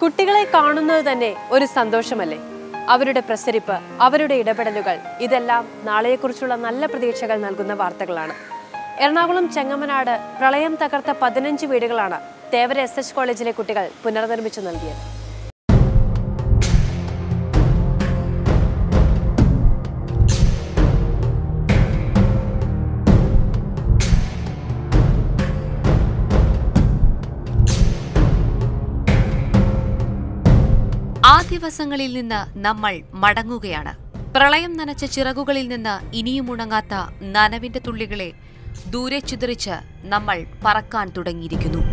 കുട്ടികളെ കാണുന്നത് തന്നെ ഒരു സന്തോഷമല്ലേ? അവരുടെ പ്രസരിപ്പ്, അവരുടെ ഇടപെടലുകൾ, ഇതെല്ലാം നാളെയെക്കുറിച്ചുള്ള നല്ല പ്രതീക്ഷകൾ നൽകുന്ന വാർത്തകളാണ്. എറണാകുളം ചെങ്ങമനാട് പ്രളയം തകർത്ത 15 വീടുകളാണ് തേവര SH കോളേജിലെ കുട്ടികൾ പുനർനിർമ്മിച്ചു നൽകിയത്. ആ ദിവസങ്ങളിൽ നിന്ന് നമ്മൾ മടങ്ങുകയാണ്. പ്രളയം നനച്ച ചിറകുകളിൽ നിന്ന് ഇനിയും ഉണങ്ങാത്ത നനവിന്റെ തുള്ളികളെ ദൂരെ ചിതറിച്ച് നമ്മൾ പറക്കാൻ തുടങ്ങിയിരിക്കുന്നു.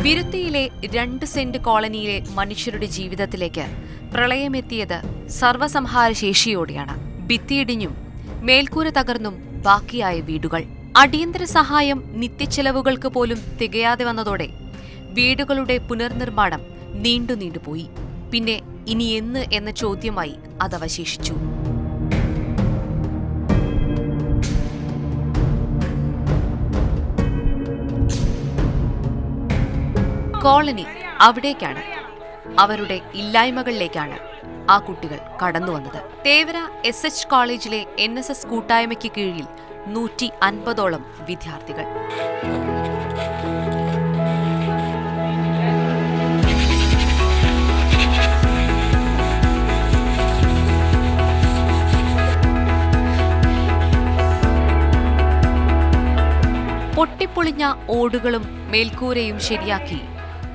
വിരുത്തിയിലെ 2 സെന്റ് കോളനിയിലെ മനുഷ്യരുടെ ജീവിതത്തിലേക്ക് പ്രളയമെത്തിയത് സർവസംഹാര ശേഷിയോടെയാണ്. ഭിത്തിയിടിഞ്ഞും മേൽക്കൂര തകർന്നും ബാക്കിയായ വീടുകൾ. അടിയന്തര സഹായം നിത്യച്ചെലവുകൾക്ക് പോലും തികയാതെ വന്നതോടെ വീടുകളുടെ പുനർനിർമ്മാണം നീണ്ടുപോയി. പിന്നെ ഇനി എന്ന് എന്ന ചോദ്യമായി അതവശേഷിച്ചു. കോളനി അവിടേക്കാണ്. അവരുടെ ഇല്ലായ്മകളിലേക്കാണ് ആ കുട്ടികൾ കടന്നുവന്നത്. തേവര SH കോളേജിലെ NSS കൂട്ടായ്മയ്ക്ക് കീഴിൽ 150ഓളം വിദ്യാർത്ഥികൾ. പൊട്ടിപ്പൊളിഞ്ഞ ഓടുകളും മേൽക്കൂരയും ശരിയാക്കി,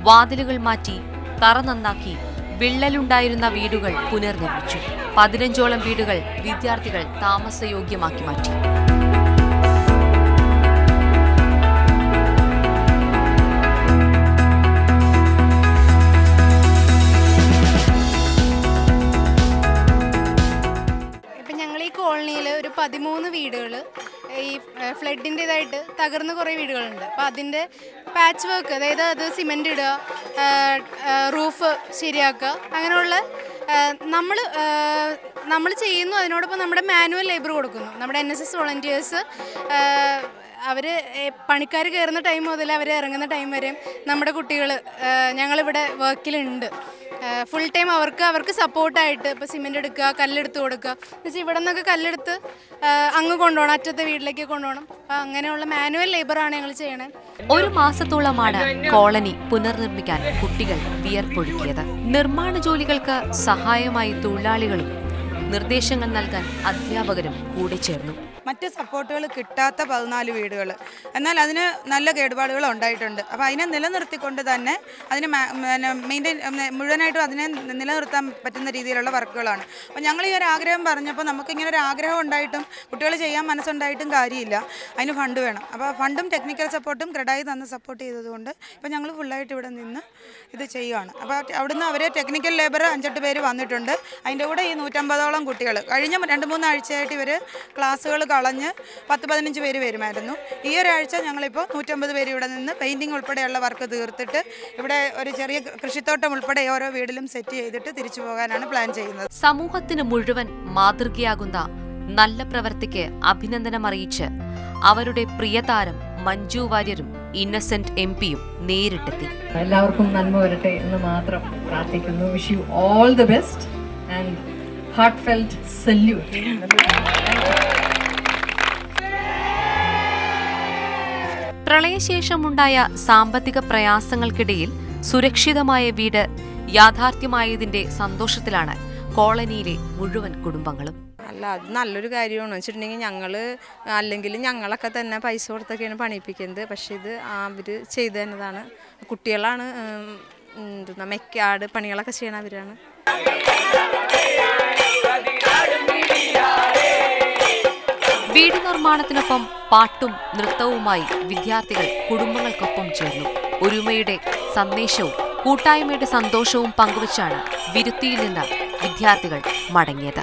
വാതിലുകൾ മാറ്റി, തറ നന്നാക്കി, വിള്ളലുണ്ടായിരുന്ന വീടുകൾ പുനർനിർമ്മിച്ചു. 15ഓളം വീടുകൾ വിദ്യാർത്ഥികൾ താമസയോഗ്യമാക്കി മാറ്റി. ഞങ്ങൾ ഈ കോളനിയിൽ ഒരു 13 വീടുകൾ ഈ ഫ്ലഡിൻ്റെതായിട്ട് തകർന്ന കുറേ വീടുകളുണ്ട്. അപ്പോൾ അതിൻ്റെ പാച്ച് വർക്ക്, അതായത് അത് സിമെൻ്റ് ഇടുക, റൂഫ് ശരിയാക്കുക, അങ്ങനെയുള്ള നമ്മൾ ചെയ്യുന്നു. അതിനോടൊപ്പം നമ്മുടെ മാനുവൽ ലേബർ കൊടുക്കുന്നു. നമ്മുടെ NSS വോളണ്ടിയേഴ്സ് അവർ പണിക്കാർ കയറുന്ന ടൈം മുതൽ അവർ ഇറങ്ങുന്ന ടൈം വരെ നമ്മുടെ കുട്ടികൾ ഞങ്ങളിവിടെ വർക്കിലുണ്ട്. ഫുൾ ടൈം അവർക്ക് സപ്പോർട്ടായിട്ട് ഇപ്പോൾ സിമെൻ്റ് എടുക്കുക, കല്ലെടുത്ത് കൊടുക്കുക, എന്നുവെച്ചാൽ ഇവിടെ നിന്നൊക്കെ കല്ലെടുത്ത് അങ്ങ് കൊണ്ടുപോകണം, അറ്റത്തെ വീട്ടിലേക്ക് കൊണ്ടുപോകണം. അപ്പം അങ്ങനെയുള്ള മാനുവൽ ലേബറാണ് ഞങ്ങൾ ചെയ്യണത്. 1 മാസത്തോളമാണ് കോളനി പുനർനിർമ്മിക്കാൻ കുട്ടികൾ വിയർപ്പൊഴുക്കിയത്. നിർമ്മാണ ജോലികൾക്ക് സഹായമായി തൊഴിലാളികളും നിർദ്ദേശങ്ങൾ നൽകാൻ അധ്യാപകരും കൂടെ ചേർന്നു. മറ്റ് സപ്പോർട്ടുകൾ കിട്ടാത്ത 14 വീടുകൾ, എന്നാൽ അതിന് നല്ല കേടുപാടുകൾ ഉണ്ടായിട്ടുണ്ട്. അപ്പോൾ അതിനെ നിലനിർത്തിക്കൊണ്ട് തന്നെ അതിന് മുഴുവനായിട്ടും അതിനെ നിലനിർത്താൻ പറ്റുന്ന രീതിയിലുള്ള വർക്കുകളാണ്. അപ്പോൾ ഞങ്ങൾ ഈ ഒരു ആഗ്രഹം പറഞ്ഞപ്പോൾ നമുക്കിങ്ങനെ ഒരു ആഗ്രഹം ഉണ്ടായിട്ടും കുട്ടികൾ ചെയ്യാൻ മനസ്സുണ്ടായിട്ടും കാര്യമില്ല. അതിന് ഫണ്ട് വേണം. അപ്പോൾ ഫണ്ടും ടെക്നിക്കൽ സപ്പോർട്ടും ക്രെഡായി തന്ന് സപ്പോർട്ട് ചെയ്തതുകൊണ്ട് ഇപ്പോൾ ഞങ്ങൾ ഫുള്ളായിട്ട് ഇവിടെ നിന്ന് ഇത് ചെയ്യുകയാണ്. അപ്പോൾ അവിടുന്ന് അവർ ടെക്നിക്കൽ ലേബർ 5-8 പേര് വന്നിട്ടുണ്ട്. അതിൻ്റെ കൂടെ ഈ 150ഓളം കുട്ടികൾ കഴിഞ്ഞ 2-3 ആഴ്ചയായിട്ട് ഇവർ ക്ലാസ്സുകൾ കളഞ്ഞ് 10-15 പേര് വരുമായിരുന്നു. ഈ ഒരാഴ്ച ഞങ്ങളിപ്പോൾ 150 പേര് ഇവിടെ നിന്ന് പെയിൻറ്റിങ് ഉൾപ്പെടെയുള്ള വർക്ക് തീർത്തിട്ട് ഇവിടെ ഒരു ചെറിയ കൃഷിത്തോട്ടം ഉൾപ്പെടെ ഓരോ വീട്ടിലും സെറ്റ് ചെയ്തിട്ട് തിരിച്ചു പോകാനാണ് പ്ലാൻ ചെയ്യുന്നത്. സമൂഹത്തിന് മുഴുവൻ മാതൃകയാകുന്ന നല്ല പ്രവൃത്തിക്ക് അഭിനന്ദനം അറിയിച്ച് അവരുടെ പ്രിയതാരം മഞ്ജു വാര്യരും ഇന്നസെന്റ് MP-യും നേരിട്ടെത്തി. എല്ലാവർക്കും നന്മ വരട്ടെ എന്ന് മാത്രം പ്രാർത്ഥിക്കുന്നു. Wish you all the best and heartfelt salute. പ്രളയശേഷമുണ്ടായ സാമ്പത്തിക പ്രയാസങ്ങൾക്കിടയിൽ സുരക്ഷിതമായ വീട് യാഥാർത്ഥ്യമായതിന്റെ സന്തോഷത്തിലാണ് കോളനിയിലെ മുഴുവൻ കുടുംബങ്ങളും. അല്ല, അത് നല്ലൊരു കാര്യമാണ് വെച്ചിട്ടുണ്ടെങ്കിൽ അല്ലെങ്കിൽ ഞങ്ങളൊക്കെ തന്നെ പൈസ കൊടുത്തൊക്കെയാണ് പണിയിപ്പിക്കുന്നത്. പക്ഷെ ഇത് അവർ ചെയ്തു തന്നതാണ്. കുട്ടികളാണ് മെക്കാട് പണികളൊക്കെ ചെയ്യണ അവരാണ്. വീട് നിർമ്മാണത്തിനൊപ്പം പാട്ടും നൃത്തവുമായി വിദ്യാർത്ഥികൾ കുടുംബങ്ങൾക്കൊപ്പം ചേർന്നു. ഒരുമയുടെ സന്ദേശവും കൂട്ടായ്മയുടെ സന്തോഷവും പങ്കുവച്ചാണ് വിരുത്തിയിൽ നിന്ന് വിദ്യാർത്ഥികൾ മടങ്ങിയത്.